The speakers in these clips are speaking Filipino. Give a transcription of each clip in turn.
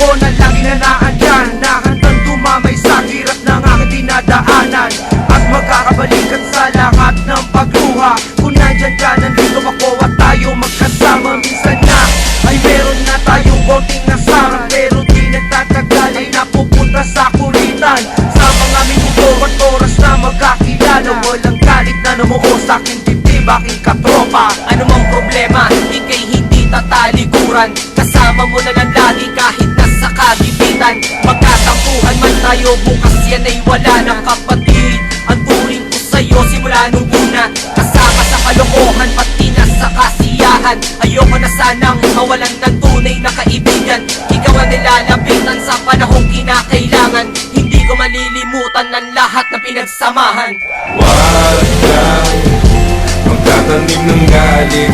ko na lagi na naandyan, na handang dumamay sa hirap ng aking dinadaanan, at magkakabalikan sa lahat ng pagluha. Kung nandyan ka, nandito ako at tayo magkasama. Minsan na ay meron na tayong konting nasarang, pero di nagtatagal ay napupunta sa kulitan. Sa mga minuto at oras na magkakilala, walang galit na namuo sa aking dibdib, aking katropa. Ano mang problema, ika'y hindi tatalikuran. Kasama mo na lang lagi kahit nasa kagipitan. Magkatampuhan man tayo, bukas yan ay wala na. Kapatid, ang turing ko sa'yo simula nung una. Kasama sa kalokohan, pati na sa kasiyahan. Ayoko na sanang mawalan ng tunay na kaibigan. Ikaw ang nilalapitan sa panahong kinakailangan. Hindi ko malilimutan ng lahat na pinagsamahan. Wag kang magtatanim ng galit,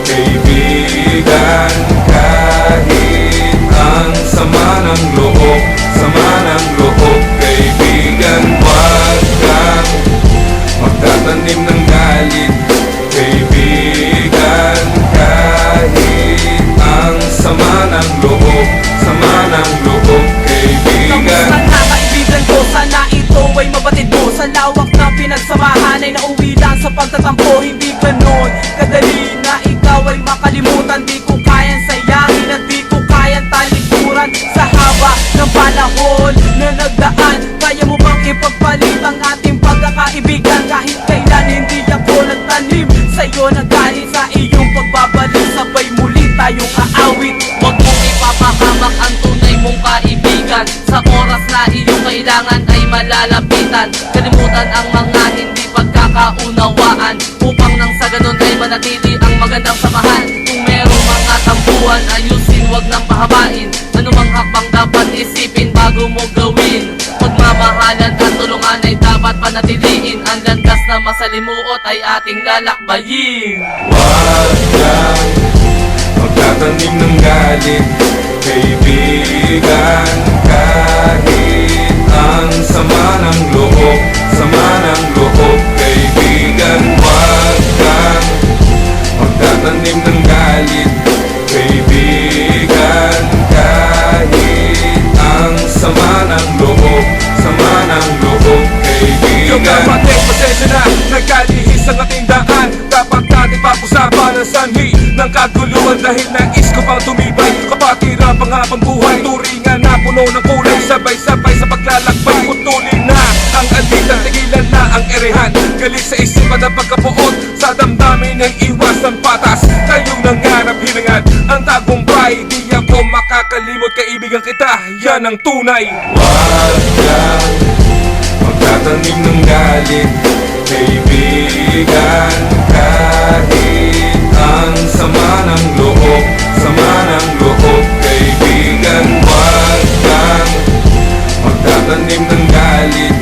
kaibigan. Kahit ang sama ng loob, sama ng loob, kaibigan. Wag kang magtatanim ng galit, kaibigan. Kahit ang sama ng loob, sama ng loob, kaibigan. Kamusta na kaibigan ko? Sana ito ay mabatid mo. Sa lawak na pinagsamahan ay nauwi lang sa pagtatampo. Hindi ganon kadali na ikaw ay makalimutan. Di ko kayang sayangin at di ko kayang talikuran. Sa haba ng panahon na nagdaan, kaya mo bang ipagpalit ang ating pagkakaibigan? Kahit kailan hindi ako nagtanim sa'yo ng galit, sa iyong pagbabalik sabay muli tayong aawit. Huwag mong ipapahamak ang tunay mong kaibigan. Sa oras na iyong kailangan ay malalapitan. Kalimutan ang mga hindi pagkakaunawaan, upang nang sa ganun ay manatili ang magandang samahan. Kung merong mga tampuhan, ayusin, wag nang pahabain. Anumang hakbang dapat isipin bago mo gawin. Pagmamahalan at tulungan ay dapat panatiliin. Ang landas na masalimuot ay ating lalakbayin. Wag kang magtatanim ng galit, kaibigan. Kahit ang sama ng loob, sama ng loob, kaibigan. Wag kang magtatanim ng galit, kaibigan. Kahit ang sama ng loob, sama ng loob, Yung kaibigan. kapatid, pasensya na, nagkalihis ang ating daan. Dapat natin pag-usapan ang sanhi ng kaguluhan, dahil nais ko pang tumibay. Kapatira, panghabang buhay, turingan na puno ng kulay. Sabay-sabay sa paglalakbay, putulin na ang alitan, tigilan na ang erehan. Galit sa isipan ng pagkapuot, sa damdamin ay iwasan patas. Tayong nangarap, hilangan ang tagumpay. Di ako makakalimot, kaibigan kita, yan ang tunay. Wag kang magtatanim ng galit, kaibigan. Kahit ang sama ng loob, sama ng loob, kaibigan. Wag kang magtatanim ng galit,